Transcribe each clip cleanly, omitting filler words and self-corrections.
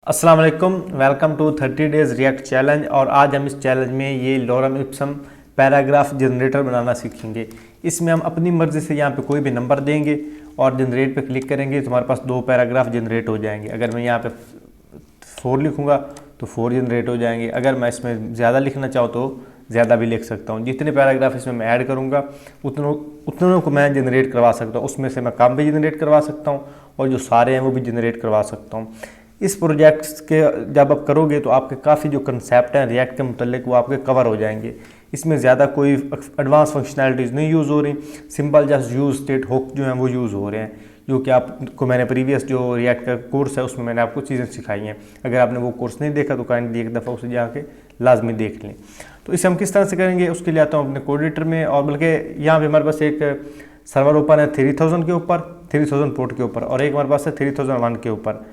अस्सलाम वालेकुम, welcome to 30 days react challenge. और आज हम इस चैलेंज में ये लॉरेम इप्सम पैराग्राफ जनरेटर बनाना सीखेंगे। इसमें हम अपनी मर्ज़ी से यहाँ पे कोई भी नंबर देंगे और जनरेट पे क्लिक करेंगे तो हमारे पास 2 पैराग्राफ जनरेट हो जाएंगे। अगर मैं यहाँ पे 4 लिखूँगा तो 4 जनरेट हो जाएंगे। अगर मैं इसमें ज़्यादा लिखना चाहूँ तो ज़्यादा भी लिख सकता हूँ। जितने पैराग्राफ इसमें मैं ऐड करूँगा उतनों को मैं जनरेट करवा सकता हूँ। उसमें से मैं कम भी जनरेट करवा सकता हूँ और जो सारे हैं वो भी जनरेट करवा सकता हूँ। इस प्रोजेक्ट के जब आप करोगे तो आपके काफ़ी जो कंसेप्ट हैं रिएक्ट के मुतल्लिक वो आपके कवर हो जाएंगे। इसमें ज़्यादा कोई एडवांस फंक्शनैलिटीज़ नहीं यूज़ हो रही, simple just use state hook जो हैं वो यूज़ हो रहे हैं, जो कि आपको मैंने प्रीवियस जो रिएक्ट का कोर्स है उसमें मैंने आपको चीज़ें सिखाई हैं। अगर आपने वो कोर्स नहीं देखा तो काइंडली एक दफ़ा उसे जाके लाजमी देख लें। तो इसे हम किस तरह से करेंगे उसके लिए आता हूँ अपने कोड एडिटर में, और बल्कि यहाँ पे हमारे पास एक सर्वर ओपन है 3000 के ऊपर, 3000 पोर्ट के ऊपर, और एक हमारे पास है 3001 के ऊपर।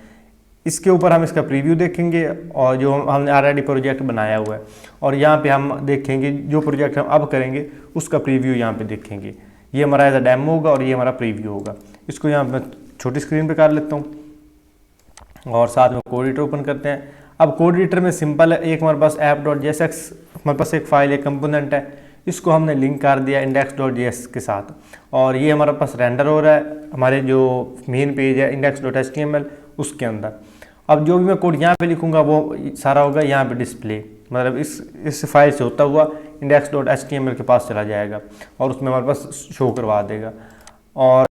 इसके ऊपर हम इसका प्रीव्यू देखेंगे और जो हमने ऑलरेडी प्रोजेक्ट बनाया हुआ है, और यहाँ पे हम देखेंगे जो प्रोजेक्ट हम अब करेंगे उसका प्रीव्यू यहाँ पे देखेंगे। ये हमारा एज अ डेमो होगा और ये हमारा प्रीव्यू होगा। इसको यहाँ मैं छोटी स्क्रीन पे कर लेता हूँ और साथ में कोड एडिटर ओपन करते हैं। अब कोड एडिटर में सिंपल है, एक हमारे पास app.jsx हमारे पास एक फाइल एक कंपोनेंट है, इसको हमने लिंक कर दिया index.js के साथ, और ये हमारे पास रेंडर हो रहा है हमारे जो मेन पेज है index.html उसके अंदर। अब जो भी मैं कोड यहाँ पे लिखूँगा वो सारा होगा यहाँ पे डिस्प्ले, मतलब इस फाइल से होता हुआ index.html के पास चला जाएगा और उसमें हमारे पास शो करवा देगा। और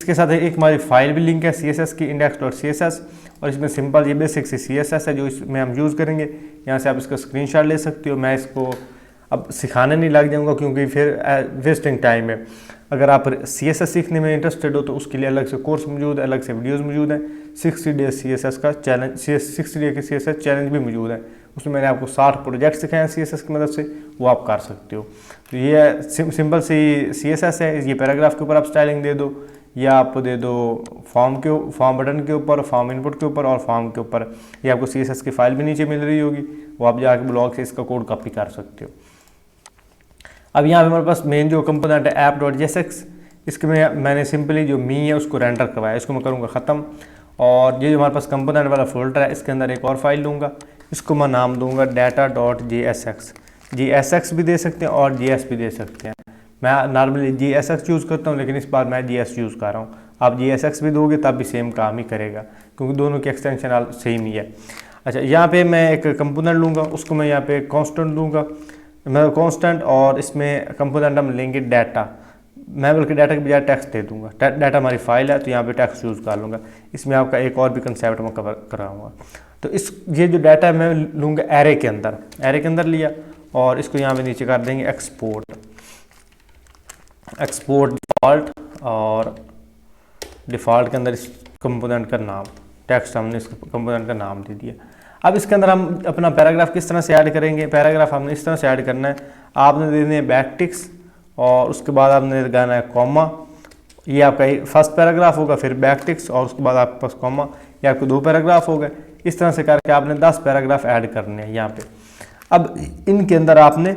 इसके साथ एक हमारी फाइल भी लिंक है CSS की index.css, और इसमें सिंपल ये बेसिक सी CSS है जो इसमें हम यूज़ करेंगे। यहाँ से आप इसका स्क्रीनशॉट ले सकते हो। मैं इसको अब सिखाने नहीं लग जाऊँगा क्योंकि फिर वेस्टिंग टाइम है। अगर आप CSS सीखने में इंटरेस्टेड हो तो उसके लिए अलग से कोर्स मौजूद है, अलग से वीडियोस मौजूद हैं। 60 डे CSS का चैलेंज, 60 डे के CSS चैलेंज भी मौजूद है। उसमें मैंने आपको 60 प्रोजेक्ट सिखाए हैं CSS की मदद से, वो आप कर सकते हो। तो ये सिंपल सी CSS है। ये पैराग्राफ के ऊपर आप स्टाइलिंग दे दो, या आप दे दो फॉर्म बटन के ऊपर, फॉर्म इनपुट के ऊपर और फॉर्म के ऊपर। ये आपको CSS की फाइल भी नीचे मिल रही होगी, वो आप जाके ब्लॉग से इसका कोड कॉपी कर सकते हो। अब यहाँ पे हमारे पास मेन जो कंपोनेंट है app.jsx, इसके में मैंने सिंपली जो मी है उसको रेंडर करवाया, इसको मैं करूँगा ख़त्म। और ये जो हमारे पास कंपोनेंट वाला फोल्डर है इसके अंदर एक और फाइल लूँगा, इसको मैं नाम दूँगा data.jsx। JSX भी दे सकते हैं और JS भी दे सकते हैं। मैं नॉर्मली JSX यूज़ करता हूँ, लेकिन इस बार मैं JS यूज़ कर रहा हूँ। आप JSX भी दोगे तब भी सेम काम ही करेगा क्योंकि दोनों की एक्सटेंशन सेम ही है। अच्छा, यहाँ पे मैं एक कंपोनेंट लूँगा, उसको मैं यहाँ पे कांस्टेंट दूँगा, मैं कांस्टेंट, और इसमें कंपोनेंट हम लेंगे डाटा। मैं बल्कि डाटा के बजाय टेक्स्ट दे दूँगा। डाटा हमारी फाइल है तो यहाँ पे टेक्स्ट यूज़ कर लूँगा। इसमें आपका एक और भी कंसेप्ट मैं कवर कराऊँगा। तो ये जो डाटा है मैं लूँगा एरे के अंदर लिया, और इसको यहाँ पे नीचे कर देंगे एक्सपोर्ट डिफ़ॉल्ट, और डिफ़ॉल्ट के अंदर इस कंपोनेंट का नाम टेक्स्ट हमने इस कंपोनेंट का नाम दे दिया। अब इसके अंदर हम अपना पैराग्राफ किस तरह से ऐड करेंगे। पैराग्राफ हमने इस तरह से ऐड करना है, आपने देने हैं बैकटिक्स और उसके बाद आपने लगाना है कॉमा। ये आपका फर्स्ट पैराग्राफ होगा, फिर बैकटिक्स और उसके बाद आपके पास कॉमा। ये आपके 2 पैराग्राफ हो गए। इस तरह से करके आपने 10 पैराग्राफ ऐड करने हैं यहाँ पे। अब इनके अंदर आपने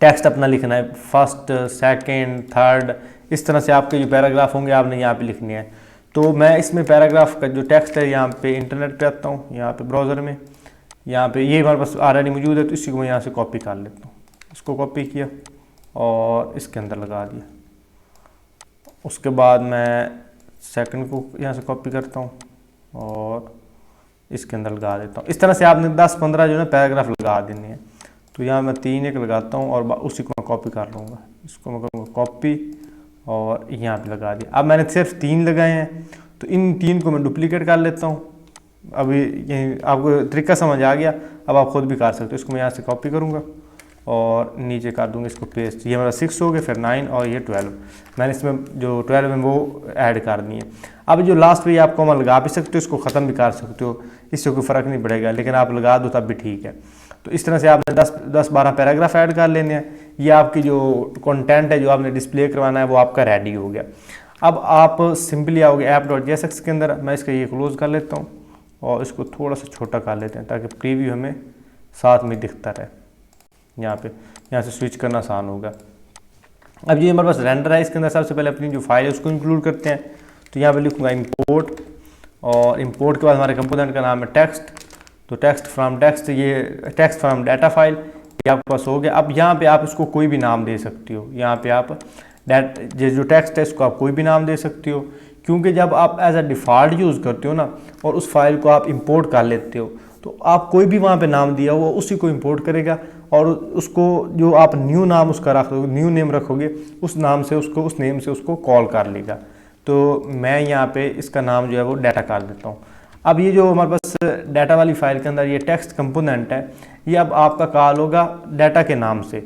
टेक्स्ट अपना लिखना है, फर्स्ट, सेकेंड, थर्ड, इस तरह से आपके जो पैराग्राफ होंगे आपने यहाँ पे लिखने हैं। तो मैं इसमें पैराग्राफ का जो टेक्स्ट है यहाँ पे इंटरनेट पे आता हूँ, यहाँ पे ब्राउज़र में, यहाँ पे ये हमारे पास ऑलरेडी मौजूद है तो इसी को मैं यहाँ से कॉपी कर लेता हूँ। इसको कॉपी किया और इसके अंदर लगा दिया। उसके बाद मैं सेकंड को यहाँ से कॉपी करता हूँ और इसके अंदर लगा देता हूँ। इस तरह से आपने 10-15 जो है पैराग्राफ लगा देने हैं। तो यहाँ मैं 3 एक लगाता हूँ और उसी को मैं कॉपी कर लूँगा। इसको मैं करूँगा कॉपी और यहाँ पे लगा दिया। अब मैंने सिर्फ 3 लगाए हैं तो इन 3 को मैं डुप्लीकेट कर लेता हूँ। अभी यही आपको तरीका समझ आ गया, अब आप खुद भी कर सकते हो। इसको मैं यहाँ से कॉपी करूँगा और नीचे कर दूँगा इसको पेस्ट। ये मेरा 6 हो गया, फिर 9 और ये 12। मैंने इसमें जो 12 है वो ऐड करनी है। अब जो लास्ट पे आप कॉमा लगा भी सकते हो, इसको ख़त्म भी कर सकते हो, इससे कोई फ़र्क नहीं पड़ेगा, लेकिन आप लगा दो तब भी ठीक है। तो इस तरह से आपने 10-12 पैराग्राफ ऐड कर लेने हैं। ये आपकी जो कंटेंट है जो आपने डिस्प्ले करवाना है वो आपका रेडी हो गया। अब आप सिंपली आओगे app.jsx के अंदर। मैं इसका ये क्लोज़ कर लेता हूँ और इसको थोड़ा सा छोटा कर लेते हैं ताकि प्रीव्यू हमें साथ में दिखता रहे। यहाँ से स्विच करना आसान होगा। अब ये हमारे पास रेंडर है, इसके अंदर सबसे पहले अपनी जो फाइल है उसको इंक्लूड करते हैं। तो यहाँ पे लिखूँगा इंपोर्ट और इंपोर्ट के बाद हमारे कंपोनेंट का नाम है टेक्स्ट। तो टेक्स्ट फ्रॉम टेक्स्ट, ये टेक्स्ट फ्रॉम डाटा फाइल ये आपके पास हो गया। अब यहाँ पे आप इसको कोई भी नाम दे सकती हो। यहाँ पे आप ये जो टेक्स्ट है इसको आप कोई भी नाम दे सकती हो, क्योंकि जब आप एज अ डिफ़ॉल्ट यूज़ करते हो ना और उस फाइल को आप इंपोर्ट कर लेते हो तो आप कोई भी वहाँ पे नाम दिया हुआ उसी को इंपोर्ट करेगा और उसको जो आप न्यू नाम उसका रखोगे, न्यू नेम रखोगे, उस नाम से उसको, उस नेम से उसको कॉल कर लेगा। तो मैं यहाँ पे इसका नाम जो है वो डाटा कर देता हूँ। अब ये जो हमारे पास डाटा वाली फाइल के अंदर ये टेक्स्ट कंपोनेंट है, ये अब आपका कॉल होगा डाटा के नाम से।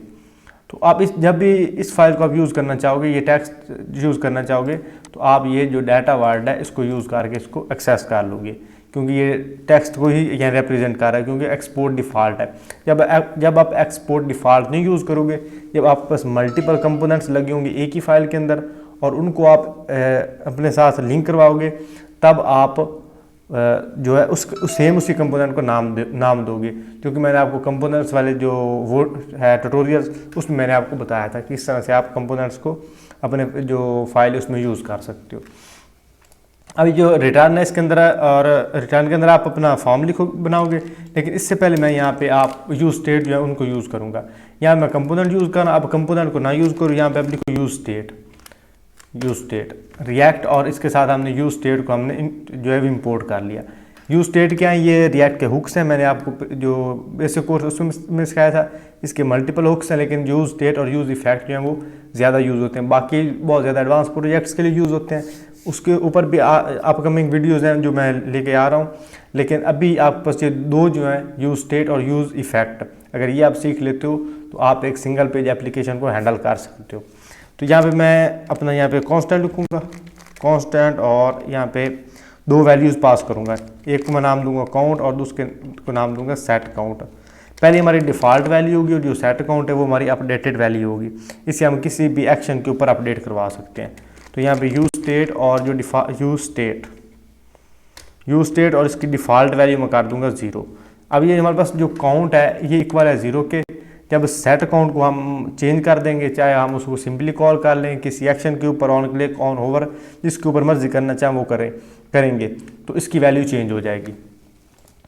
तो आप जब भी इस फाइल को आप यूज़ करना चाहोगे, ये टेक्स्ट यूज़ करना चाहोगे, तो आप ये जो डाटा वर्ड है इसको यूज़ करके इसको एक्सेस कर लोगे, क्योंकि ये टेक्स्ट को ही यहाँ रिप्रेजेंट कर रहा है, क्योंकि एक्सपोर्ट डिफ़ॉल्ट है। जब आप एक्सपोर्ट डिफ़ॉल्ट नहीं यूज़ करोगे, जब आपके पास मल्टीपल कंपोनेंट्स लगे होंगे एक ही फाइल के अंदर और उनको आप अपने साथ लिंक करवाओगे, तब आप जो है उसी कंपोनेंट को नाम दोगे। क्योंकि मैंने आपको कंपोनेंट्स वाले जो वो है ट्यूटोरियल्स, उसमें मैंने आपको बताया था कि इस तरह से आप कंपोनेंट्स को अपने जो फाइल है उसमें यूज़ कर सकते हो। अभी जो रिटर्न है इसके अंदर, और रिटर्न के अंदर आप अपना फॉर्म बनाओगे, लेकिन इससे पहले मैं यहाँ पे आप यूज़ स्टेट जो है उनको यूज़ करूँगा। यहाँ मैं कंपोनेंट यूज़ करना, अब कंपोनेंट को ना यूज़ करूँ, यहाँ पे आप लिखो यूज़ स्टेट रिएक्ट, और इसके साथ हमने यूज़ स्टेट को हमने जो है इंपोर्ट कर लिया। यूज़ स्टेट क्या है, ये रिएक्ट के हुक्स हैं। मैंने आपको जो बेसिक कोर्स उसमें सिखाया था, इसके मल्टीपल हुक्स हैं, लेकिन यूज़ स्टेट और यूज़ इफेक्ट जो हैं वो ज़्यादा यूज़ होते हैं। बाकी बहुत ज़्यादा एडवांस प्रोजेक्ट्स के लिए यूज़ होते हैं, उसके ऊपर भी अपकमिंग वीडियोज़ हैं जो मैं लेके आ रहा हूँ। लेकिन अभी आपके पास ये दो जो हैं, यूज़ स्टेट और यूज़ इफेक्ट, अगर ये आप सीख लेते हो तो आप एक सिंगल पेज एप्लीकेशन को हैंडल कर सकते हो। तो यहाँ पे मैं अपना यहाँ पे कांस्टेंट लिखूँगा, कांस्टेंट, और यहाँ पे दो वैल्यूज़ पास करूँगा। एक को मैं नाम दूंगा काउंट और दूसरे को नाम दूंगा सेट काउंट। पहले हमारी डिफ़ॉल्ट वैल्यू होगी और जो सेट काउंट है वो हमारी अपडेटेड वैल्यू होगी। इसे हम किसी भी एक्शन के ऊपर अपडेट करवा सकते हैं। तो यहाँ पे यूज़ स्टेट और जो यूज़ स्टेट और इसकी डिफ़ॉल्ट वैल्यू मैं कर दूंगा 0। अब ये हमारे पास जो काउंट है ये इक्वल है 0 के। जब सेट काउंट को हम चेंज कर देंगे, चाहे हम उसको सिंपली कॉल कर लें किसी एक्शन के ऊपर, ऑन क्लिक, ऑन होवर, जिसके ऊपर मर्जी करना चाहें वो करेंगे, तो इसकी वैल्यू चेंज हो जाएगी।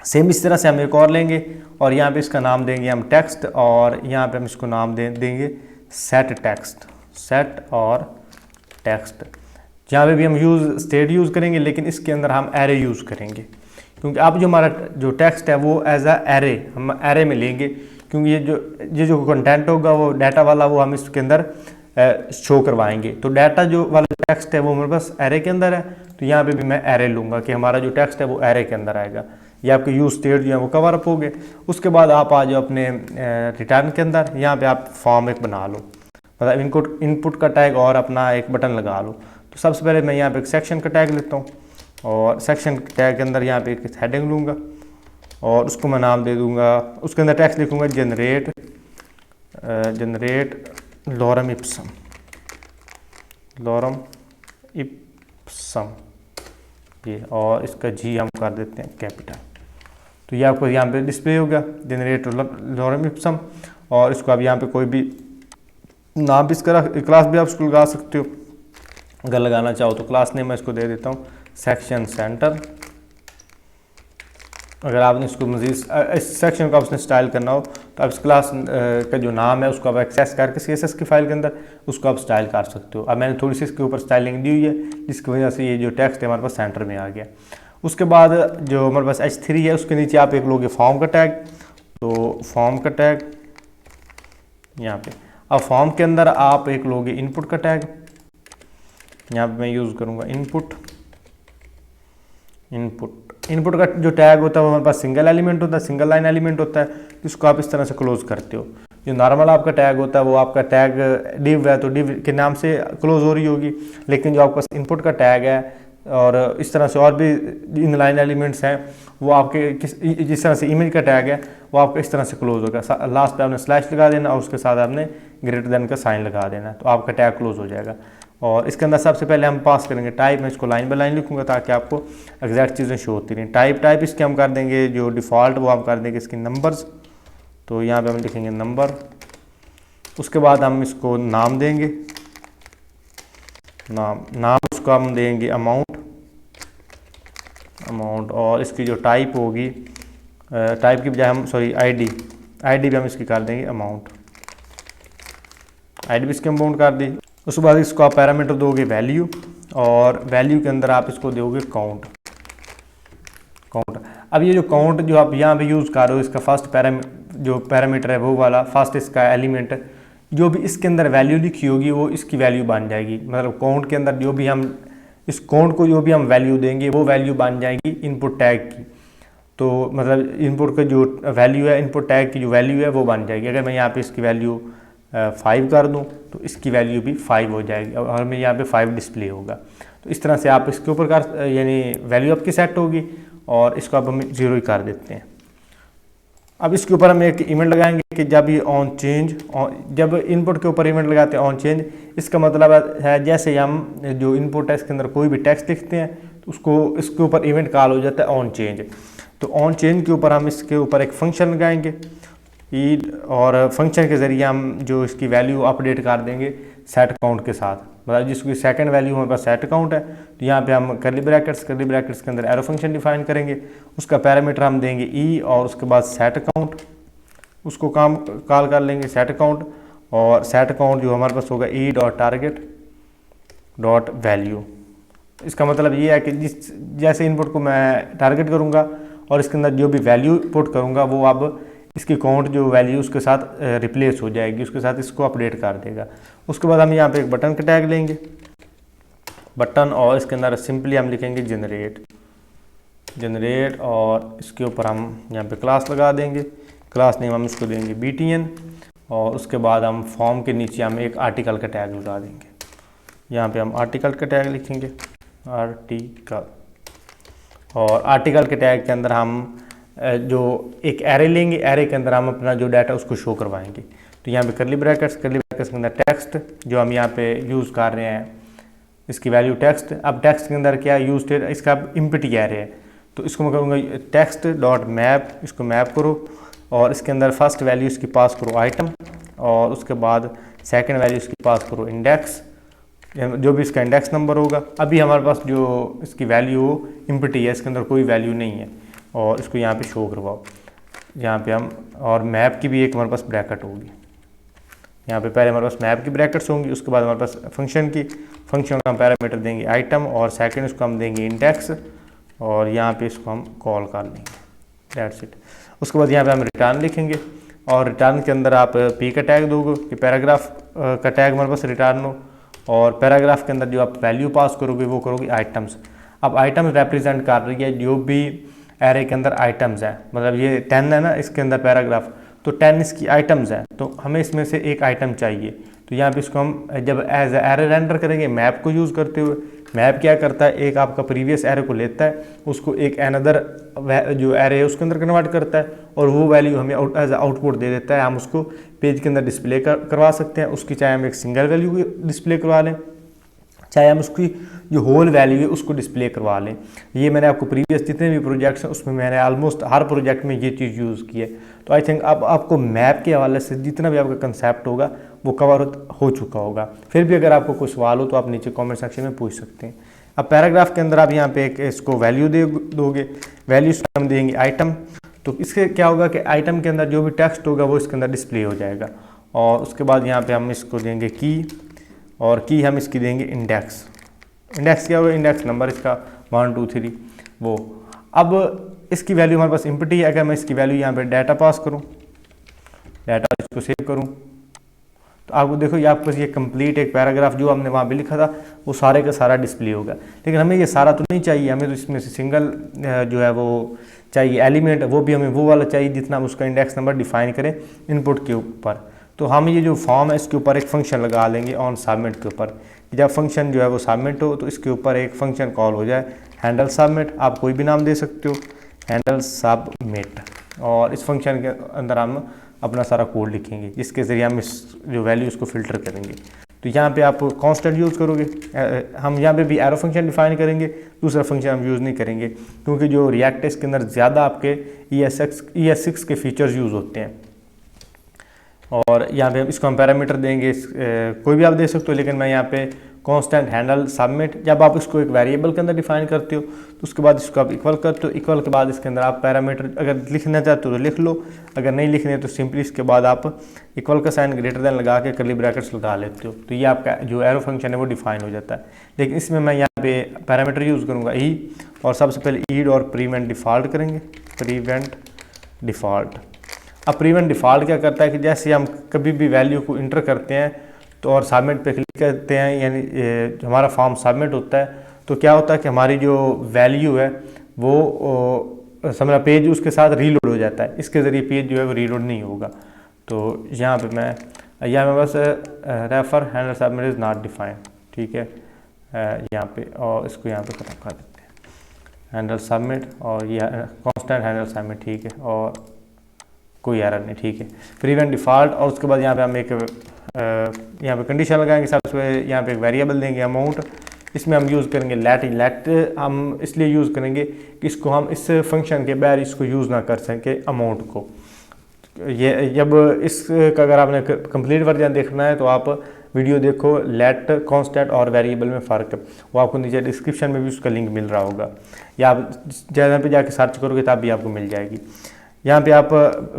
सेम इस तरह से हम एक और लेंगे और यहाँ पे इसका नाम देंगे हम टेक्स्ट, और यहाँ पे हम इसको नाम देंगे सेट टेक्स्ट, सेट और टेक्स्ट। जहाँ पे भी हम यूज़ स्टेट यूज़ करेंगे, लेकिन इसके अंदर हम एरे यूज़ करेंगे, क्योंकि अब जो हमारा जो टेक्स्ट है वो एज अ एरे हम एरे में लेंगे, क्योंकि ये जो कंटेंट होगा वो डाटा वाला वो हम इसके अंदर शो करवाएंगे। तो डाटा जो वाला टेक्स्ट है वो हमारे पास एरे के अंदर है, तो यहाँ पे भी मैं एरे लूँगा कि हमारा जो टेक्स्ट है वो एरे के अंदर आएगा। ये आपके यूज़ स्टेट जो है वो कवर अप हो गए। उसके बाद आप आ जाओ अपने रिटर्न के अंदर, यहाँ पे आप फॉर्म एक बना लो, मतलब इनपुट का टैग और अपना एक बटन लगा लो। तो सबसे पहले मैं यहाँ पे एक सेक्शन का टैग लेता हूँ, और सेक्शन टैग के अंदर यहाँ पे एक हेडिंग लूँगा और उसको मैं नाम दे दूँगा, उसके अंदर टेक्स्ट लिखूँगा जनरेट लॉरम इप्सम ये, और इसका जी हम कर देते हैं कैपिटल। तो ये आपको यहाँ पे डिस्प्ले होगा जनरेट लॉरम इप्सम, और इसको आप यहाँ पे कोई भी नाम भी इसका क्लास भी आप इसको लगा सकते हो। अगर लगाना चाहो तो क्लास नेम मैं इसको दे देता हूँ सेक्शन सेंटर। अगर आपने इसको मज़ीद इस सेक्शन को आपने स्टाइल करना हो तो आप इस क्लास का जो नाम है उसको आप एक्सेस करके CSS की फाइल के अंदर उसको आप स्टाइल कर सकते हो। अब मैंने थोड़ी सी इसके ऊपर स्टाइलिंग दी हुई है, जिसकी वजह से ये जो टेक्स्ट है हमारे पास सेंटर में आ गया। उसके बाद जो हमारे पास H3 है उसके नीचे आप एक लोगे फॉर्म का टैग, तो फॉर्म का टैग यहाँ पे। अब फॉर्म के अंदर आप एक लोगे इनपुट का टैग, यहाँ पे मैं यूज़ करूँगा इनपुट का जो टैग होता है वो हमारे पास सिंगल एलिमेंट होता है, सिंगल लाइन एलिमेंट होता है, जिसको आप इस तरह से क्लोज करते हो। जो नॉर्मल आपका टैग होता है वो आपका टैग डिव है तो डिव के नाम से क्लोज हो रही होगी, लेकिन जो आपका इनपुट का टैग है और इस तरह से और भी इन लाइन एलिमेंट्स हैं वो आपके जिस तरह से इमेज का टैग है वो आपका इस तरह से क्लोज होगा। लास्ट पे आपने स्लैश लगा देना और उसके साथ आपने ग्रेटर देन का साइन लगा देना, तो आपका टैग क्लोज हो जाएगा। और इसके अंदर सबसे पहले हम पास करेंगे टाइप, मैं इसको लाइन बाय लाइन लिखूंगा ताकि आपको एग्जैक्ट चीज़ें शो होती रहें। टाइप इसके हम कर देंगे जो डिफ़ॉल्ट वो हम कर देंगे इसकी नंबर्स, तो यहाँ पे हम लिखेंगे नंबर। उसके बाद हम इसको नाम देंगे, नाम इसको हम देंगे अमाउंट, और इसकी जो टाइप होगी, टाइप की बजाय हम सॉरी आईडी भी हम इसकी कर देंगे अमाउंट, आईडी भी इसके अमाउंट कर दी। उसके बाद इसको आप पैरामीटर दोगे वैल्यू, और वैल्यू के अंदर आप इसको दोगे काउंट। अब ये जो काउंट जो आप यहाँ पे यूज़ कर रहे हो, इसका फर्स्ट जो पैरामीटर है वो वाला फर्स्ट इसका एलिमेंट, जो भी इसके अंदर वैल्यू लिखी होगी वो इसकी वैल्यू बन जाएगी। मतलब काउंट के अंदर जो भी हम इस काउंट को जो भी हम वैल्यू देंगे वो वैल्यू बन जाएगी इनपुट टैग की। तो मतलब इनपुट का जो वैल्यू है, इनपुट टैग की जो वैल्यू है वो बन जाएगी। अगर मैं यहाँ पे इसकी वैल्यू 5 कर दूँ तो इसकी वैल्यू भी 5 हो जाएगी, और हमें यहाँ पे 5 डिस्प्ले होगा। तो इस तरह से आप इसके ऊपर कर यानी वैल्यू आपकी सेट होगी, और इसको अब हम 0 ही कर देते हैं। अब इसके ऊपर हम एक इवेंट लगाएंगे कि जब ये ऑन चेंज, जब इनपुट के ऊपर इवेंट लगाते हैं ऑन चेंज, इसका मतलब है जैसे हम जो इनपुट है इसके अंदर कोई भी टेक्स्ट लिखते हैं तो उसको इसके ऊपर इवेंट कॉल हो जाता है ऑन चेंज। तो ऑन चेंज के ऊपर हम इसके ऊपर एक फंक्शन लगाएंगे ई, और फंक्शन के ज़रिए हम जो इसकी वैल्यू अपडेट कर देंगे सेट काउंट के साथ। मतलब जिसकी सेकंड वैल्यू हमारे पास सेट काउंट है, तो यहाँ पे हम कर्ली ब्रैकेट्स के अंदर एरो फंक्शन डिफाइन करेंगे। उसका पैरामीटर हम देंगे ई, और उसके बाद सेट काउंट, उसको कॉल कर लेंगे सेट काउंट, और सेट काउंट जो हमारे पास होगा E dot target dot value. इसका मतलब ये है कि जैसे इनपुट को मैं टारगेट करूँगा और इसके अंदर जो भी वैल्यू पुट करूँगा वो अब इसकी काउंट जो वैल्यू उसके साथ रिप्लेस हो जाएगी, उसके साथ इसको अपडेट कर देगा। उसके बाद हम यहाँ पे एक बटन का टैग लेंगे, बटन, और इसके अंदर सिंपली हम लिखेंगे जनरेट, और इसके ऊपर हम यहाँ पे क्लास लगा देंगे। क्लास नेम हम इसको देंगे BTN, और उसके बाद हम फॉर्म के नीचे हम एक आर्टिकल का टैग लगा देंगे। यहाँ पे हम आर्टिकल का टैग लिखेंगे आर्टिकल, और आर्टिकल के टैग के अंदर हम जो एक एरे लेंगे, एरे के अंदर हम अपना जो डाटा उसको शो करवाएंगे। तो यहाँ पे कर्ली ब्रैकेट्स के अंदर टेक्स्ट जो हम यहाँ पे यूज़ कर रहे हैं, इसकी वैल्यू टेक्स्ट। अब टेक्स्ट के अंदर क्या यूज थे, इसका एम्प्टी एरे है, तो इसको मैं करूँगा टेक्स्ट डॉट मैप, इसको मैप करो, और इसके अंदर फर्स्ट वैल्यू इसकी पास करो आइटम, और उसके बाद सेकंड वैल्यू इसकी पास करो इंडेक्स, जो भी इसका इंडेक्स नंबर होगा। अभी हमारे पास जो इसकी वैल्यू एम्प्टी है, इसके अंदर कोई वैल्यू नहीं है, और इसको यहाँ पे शो करवाओ। यहाँ पे हम, और मैप की भी एक हमारे पास ब्रैकेट होगी। यहाँ पे पहले हमारे पास मैप की ब्रैकेट्स होंगी, उसके बाद हमारे पास फंक्शन का हम पैरामीटर देंगे आइटम, और सेकंड इसको हम देंगे इंडेक्स, और यहाँ पे इसको हम कॉल कर लेंगे, दैट्स इट। उसके बाद यहाँ पे हम रिटर्न लिखेंगे, और रिटर्न के अंदर आप पी का टैग दोगे कि पैराग्राफ का टैग हमारे पास रिटर्न हो, और पैराग्राफ के अंदर जो आप वैल्यू पास करोगे वो करोगे आइटम्स। अब आइटम्स रिप्रेजेंट कर रही है जो भी एरे के अंदर आइटम्स है, मतलब ये 10 है ना इसके अंदर पैराग्राफ, तो 10 इसकी आइटम्स है, तो हमें इसमें से एक आइटम चाहिए। तो यहाँ पे इसको हम जब एज एरे रेंडर करेंगे मैप को यूज़ करते हुए, मैप क्या करता है, एक आपका प्रीवियस एरे को लेता है, उसको एक अनदर जो एरे है उसके अंदर कन्वर्ट करता है, और वो वैल्यू हमें एज आउटपुट दे देता है। हम उसको पेज के अंदर डिस्प्ले करवा सकते हैं, उसकी चाहे हम एक सिंगल वैल्यू डिस्प्ले करवा लें, चाहे हम उसकी जो होल वैल्यू है उसको डिस्प्ले करवा लें। ये मैंने आपको प्रीवियस जितने भी प्रोजेक्ट्स हैं उसमें मैंने ऑलमोस्ट हर प्रोजेक्ट में ये चीज़ यूज़ की है। तो आई थिंक अब आपको मैप के हवाले से जितना भी आपका कंसेप्ट होगा वो कवर हो चुका होगा। फिर भी अगर आपको कोई सवाल हो तो आप नीचे कमेंट सेक्शन में पूछ सकते हैं। अब पैराग्राफ के अंदर आप यहाँ पे एक इसको वैल्यू दोगे, वैल्यू हम देंगे आइटम। तो इसके क्या होगा कि आइटम के अंदर जो भी टेक्स्ट होगा वो इसके अंदर डिस्प्ले हो जाएगा, और उसके बाद यहाँ पे हम इसको देंगे की, और की हम इसकी देंगे इंडेक्स। इंडेक्स क्या होगा, इंडेक्स नंबर इसका 1 2 3 वो। अब इसकी वैल्यू हमारे पास एम्प्टी है। अगर मैं इसकी वैल्यू यहाँ पे डाटा पास करूँ, डाटा इसको सेव करूँ, तो आपको देखो ये आपके पास ये कंप्लीट एक पैराग्राफ जो हमने वहाँ पे लिखा था वो सारे का सारा डिस्प्ले होगा। लेकिन हमें ये सारा तो नहीं चाहिए, हमें तो इसमें से सिंगल जो है वो चाहिए एलिमेंट, वो भी हमें वो वाला चाहिए जितना हम उसका इंडेक्स नंबर डिफाइन करें इनपुट के ऊपर। तो हम ये जो फॉर्म है इसके ऊपर एक फंक्शन लगा लेंगे ऑन सबमिट के ऊपर। जब फंक्शन जो है वो सबमिट हो तो इसके ऊपर एक फंक्शन कॉल हो जाए हैंडल सबमिट, आप कोई भी नाम दे सकते हो, हैंडल सबमिट। और इस फंक्शन के अंदर हम अपना सारा कोड लिखेंगे जिसके ज़रिए हम इस जो वैल्यू उसको फ़िल्टर करेंगे। तो यहाँ पे आप कांस्टेंट यूज़ करोगे, हम यहाँ पे भी एरो फंक्शन डिफाइन करेंगे, दूसरा फंक्शन हम यूज़ नहीं करेंगे क्योंकि जो रिएक्ट है इसके अंदर ज़्यादा आपके ES6 के फीचर्स यूज़ होते हैं। और यहाँ पे इसको हम पैरामीटर देंगे, कोई भी आप दे सकते हो, लेकिन मैं यहाँ पे कांस्टेंट हैंडल सबमिट। जब आप इसको एक वेरिएबल के अंदर डिफाइन करते हो तो उसके बाद इसको आप इक्वल करते हो, इक्वल के बाद इसके अंदर आप पैरामीटर अगर लिखना चाहते हो तो लिख लो, अगर नहीं लिखने तो सिंपली इसके बाद आप इक्वल का साइन ग्रेटर देन लगा के कर्ली ब्रैकेट्स लगा लेते हो, तो ये आपका जो एरो फंक्शन है वो डिफाइन हो जाता है। लेकिन इसमें मैं यहाँ पे पैरामीटर यूज़ करूँगा ई, और सबसे पहले ईड और प्रीवेंट डिफ़ॉल्ट करेंगे, प्रीवेंट डिफ़ॉल्ट। अब प्रीवेंट डिफ़ॉल्ट क्या करता है कि जैसे हम कभी भी वैल्यू को इंटर करते हैं तो और सबमिट पे क्लिक करते हैं, यानी हमारा फॉर्म सबमिट होता है, तो क्या होता है कि हमारी जो वैल्यू है वो हमारा पेज उसके साथ रीलोड हो जाता है, इसके ज़रिए पेज जो है वो रीलोड नहीं होगा। तो यहाँ पे मैं बस refer handle submit is not defined, ठीक है यहाँ पे, और इसको यहाँ पे खत्म कर देते हैं हैंडल सबमिट, और ये कांस्टेंट हैंडल सबमिट, ठीक है, और कोई एरर नहीं, ठीक है, प्रीवेंट डिफ़ॉल्ट। और उसके बाद यहाँ पे हम एक यहाँ पे कंडीशन लगाएंगे, सबसे यहाँ पे एक वेरिएबल देंगे अमाउंट, इसमें हम यूज़ करेंगे लेट हम इसलिए यूज़ करेंगे कि इसको हम इस फंक्शन के बाहर इसको यूज़ ना कर सकें अमाउंट को। ये जब इसका अगर आपने कंप्लीट वर्जन देखना है तो आप वीडियो देखो, लेट कांस्टेंट और वेरिएबल में फ़र्क, वो आपको नीचे डिस्क्रिप्शन में भी उसका लिंक मिल रहा होगा, या आप जगह पे जाके सर्च करोगे तब भी आपको मिल जाएगी। यहाँ पे आप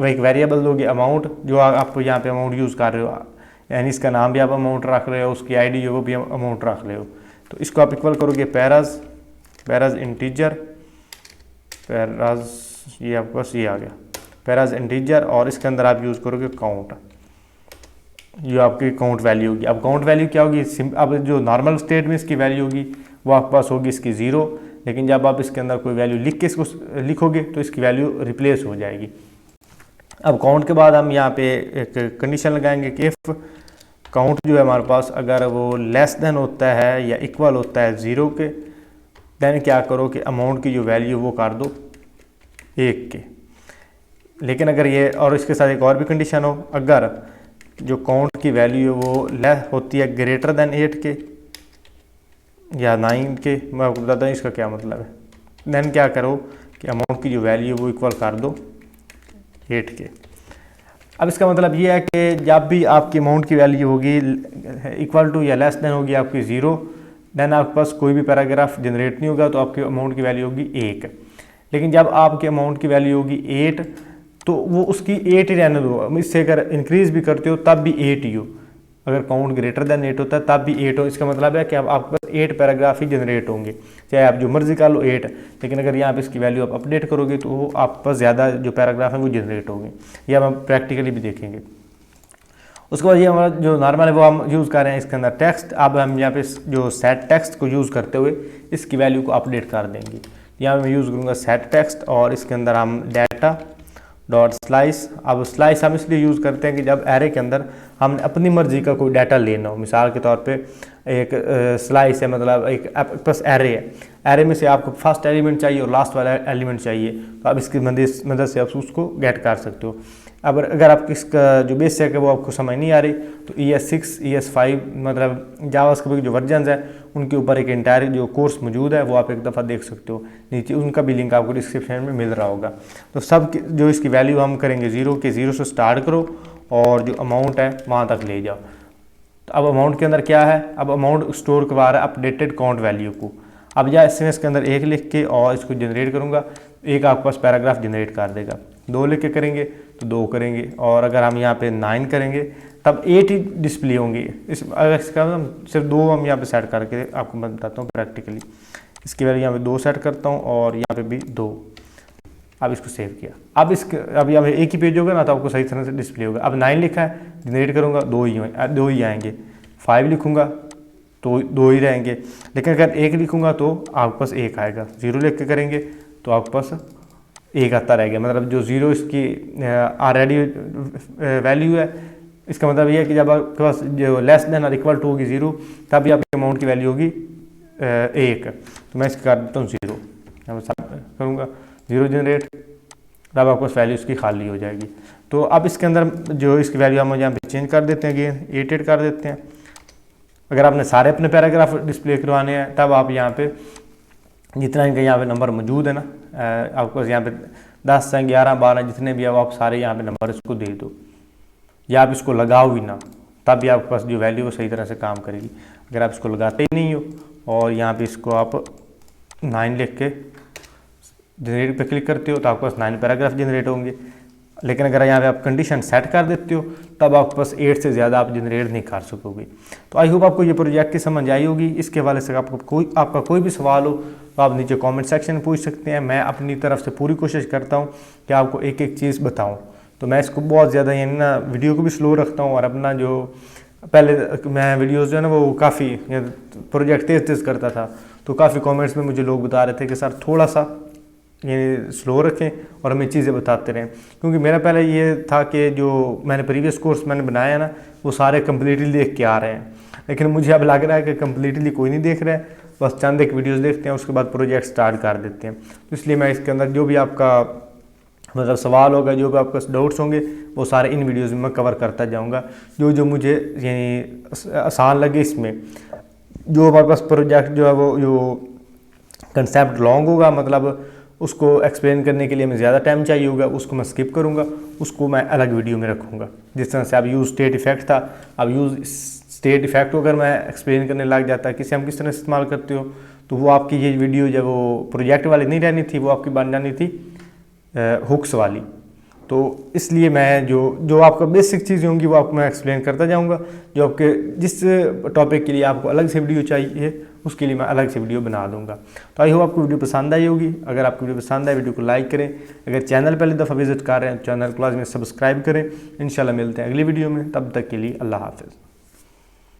एक वेरिएबल दोगे अमाउंट, जो आप यहाँ पे अमाउंट यूज़ कर रहे हो, यानी इसका नाम भी आप अमाउंट रख रहे हो, उसकी आईडी जो वो भी अमाउंट रख रहे हो, तो इसको आप इक्वल करोगे पैराज इंटीजर, पैराज ये आपके पास ये आ गया पैराज इंटीजर, और इसके अंदर आप यूज़ करोगे काउंट, जो आपकी काउंट वैल्यू होगी। अब काउंट वैल्यू क्या होगी, अब जो नॉर्मल स्टेट में इसकी वैल्यू होगी वो आपके पास होगी इसकी 0, लेकिन जब आप इसके अंदर कोई वैल्यू लिख के इसको लिखोगे तो इसकी वैल्यू रिप्लेस हो जाएगी। अब काउंट के बाद हम यहाँ पे एक कंडीशन लगाएंगे कि इफ़ काउंट जो है हमारे पास अगर वो लेस देन होता है या इक्वल होता है 0 के, देन क्या करो कि अमाउंट की जो वैल्यू वो कर दो 1 के। लेकिन अगर ये, और इसके साथ एक और भी कंडीशन हो, अगर जो काउंट की वैल्यू है वो लेस होती है ग्रेटर देन 8 के या 9 के, मैं आपको बताता हूँ इसका क्या मतलब है, देन क्या करो कि अमाउंट की जो वैल्यू है वो इक्वल कर दो 8 के। अब इसका मतलब ये है कि जब भी आपकी अमाउंट की वैल्यू होगी इक्वल टू या लेस देन होगी आपकी 0, देन आपके पास कोई भी पैराग्राफ जनरेट नहीं होगा, तो आपकी अमाउंट की वैल्यू होगी 1। लेकिन जब आपकी अमाउंट की वैल्यू होगी 8 तो वो उसकी 8 ही रहने दो, इससे अगर इंक्रीज़ भी करते हो तब भी 8 ही हो, अगर काउंट ग्रेटर देन 8 होता है तब भी 8 हो। इसका मतलब है कि अब आपके पास 8 पैराग्राफ ही जनरेट होंगे, चाहे आप जो मर्जी कर लो 8, लेकिन अगर यहाँ पे इसकी वैल्यू आप अपडेट करोगे तो वो आपके पास ज़्यादा जो पैराग्राफ हैं वो जनरेट होंगे, यह हम प्रैक्टिकली भी देखेंगे। उसके बाद ये हमारा जो नॉर्मल है वो हम यूज़ कर रहे हैं इसके अंदर टेक्स्ट। अब हम यहाँ पे जो सेट टेक्स्ट को यूज़ करते हुए इसकी वैल्यू को अपडेट कर देंगे। यहाँ मैं यूज़ करूँगा सेट टेक्स्ट, और इसके अंदर हम डाटा डॉट स्लाइस। अब स्लाइस हम इसलिए यूज़ करते हैं कि जब एरे के अंदर हमने अपनी मर्जी का कोई डाटा लेना हो, मिसाल के तौर पे एक स्लाइस है, मतलब एक बस एरे है, एरे में से आपको फर्स्ट एलिमेंट चाहिए और लास्ट वाला एलिमेंट चाहिए, तो आप इसकी मदद से आप उसको गेट कर सकते हो। अब अगर आप किसका जो बेसिक है वो आपको समझ नहीं आ रही तो ES6 ES5 मतलब जावास्क्रिप्ट जो वर्जन है उनके ऊपर एक इंटायर जो कोर्स मौजूद है वो आप एक दफ़ा देख सकते हो, नीचे उनका भी लिंक आपको डिस्क्रिप्शन में मिल रहा होगा। तो सब जो इसकी वैल्यू हम करेंगे 0 से स्टार्ट करो और जो अमाउंट है वहाँ तक ले जाओ। तो अब अमाउंट के अंदर क्या है, अब अमाउंट स्टोर करवा रहा है अपडेटेड काउंट वैल्यू को। अब या SMS के अंदर 1 लिख के और इसको जनरेट करूँगा, एक आपके पास पैराग्राफ जनरेट कर देगा। 2 लिख के करेंगे तो 2 करेंगे, और अगर हम यहाँ पे 9 करेंगे तब 8 ही डिस्प्ले होंगे। अगर इसका सिर्फ 2 हम यहाँ पे सेट करके आपको बताता हूँ प्रैक्टिकली। इसकी वैल्यू यहाँ पे 2 सेट करता हूँ और यहाँ पे भी 2। अब इसको सेव किया, अब यहाँ पे एक ही पेज होगा ना तो आपको सही तरह से डिस्प्ले होगा। अब 9 लिखा है, जनरेट करूँगा 2 ही आएंगे। 5 लिखूँगा तो 2 ही रहेंगे, लेकिन अगर 1 लिखूँगा तो आपके पास 1 आएगा। 0 लिख के करेंगे तो आपके पास 1 आता रहेगा। मतलब जो 0 इसकी ऑलरेडी वैल्यू है, इसका मतलब ये है कि जब आपके पास जो लेस देन और इक्वल टू होगी 0 तब भी आपकी अमाउंट की वैल्यू होगी 1। तो मैं इसका कर देता हूँ 0, मैं करूँगा 0 जनरेट, तब आपको वैल्यू इसकी खाली हो जाएगी। तो अब इसके अंदर जो इसकी वैल्यू हम यहाँ पे चेंज कर देते हैं, अगेन 8 कर देते हैं। अगर आपने सारे अपने पैराग्राफ डिस्प्ले करवाने हैं तब आप यहाँ पे जितना इनका यहाँ पे नंबर मौजूद है ना, आपको यहाँ पे 10 11 12 जितने भी आप सारे यहाँ पे नंबर इसको दे दो, या आप इसको लगाओ भी ना, तब भी आपके पास जो वैल्यू वो सही तरह से काम करेगी। अगर आप इसको लगाते ही नहीं हो और यहाँ पे इसको आप 9 लिख के जनरेट पे क्लिक करते हो तो आपके पास 9 पैराग्राफ जनरेट होंगे। लेकिन अगर यहाँ पे आप कंडीशन सेट कर देते हो तब आपके पास 8 से ज़्यादा आप जनरेट नहीं कर सकोगे। तो आई होप आपको ये प्रोजेक्ट की समझ आई होगी। इसके हवाले से आपका कोई भी सवाल हो तो आप नीचे कमेंट सेक्शन में पूछ सकते हैं। मैं अपनी तरफ से पूरी कोशिश करता हूँ कि आपको एक एक चीज़ बताऊँ। तो मैं इसको बहुत ज़्यादा यानी ना वीडियो को भी स्लो रखता हूँ और अपना जो पहले मैं वीडियोज़ जो है ना वो काफ़ी प्रोजेक्ट तेज़ करता था, तो काफ़ी कॉमेंट्स में मुझे लोग बता रहे थे कि सर थोड़ा सा ये स्लो रखें और हमें चीज़ें बताते रहें। क्योंकि मेरा पहले ये था कि जो मैंने प्रीवियस कोर्स मैंने बनाया ना वो सारे कम्प्लीटली देख के आ रहे हैं, लेकिन मुझे अब लग रहा है कि कम्प्लीटली कोई नहीं देख रहा है, बस चंद एक वीडियोस देखते हैं उसके बाद प्रोजेक्ट स्टार्ट कर देते हैं। तो इसलिए मैं इसके अंदर जो भी आपका मतलब सवाल होगा, जो भी आपके डाउट्स होंगे वो सारे इन वीडियोज़ में मैं कवर करता जाऊँगा। जो मुझे यानी आसान लगे इसमें, जो हमारे पास प्रोजेक्ट जो है वो जो कंसेप्ट लॉन्ग होगा, मतलब उसको एक्सप्लेन करने के लिए हमें ज़्यादा टाइम चाहिए होगा, उसको मैं स्किप करूँगा, उसको मैं अलग वीडियो में रखूँगा। जिस तरह से अब यूज़ स्टेट इफेक्ट था, अब यूज़ स्टेट इफेक्ट को अगर मैं एक्सप्लेन करने लग जाता है किसे हम किस तरह इस्तेमाल करते हो, तो वो आपकी ये वीडियो जब वो प्रोजेक्ट वाली नहीं रहनी थी, वो आपकी बन जानी थी हुक्स वाली। तो इसलिए मैं जो आपका बेसिक चीज़ें होंगी वो आपको मैं एक्सप्लेन करता जाऊंगा। जो आपके जिस टॉपिक के लिए आपको अलग से वीडियो चाहिए उसके लिए मैं अलग से वीडियो बना दूंगा। तो आई होप आपको वीडियो पसंद आई होगी। अगर आपको वीडियो पसंद आए वीडियो को लाइक करें। अगर चैनल पहली दफ़ा विजिट कर रहे हैं तो चैनल को लाजमी सब्सक्राइब करें। इंशाल्लाह मिलते हैं अगली वीडियो में, तब तक के लिए अल्लाह हाफ़िज़।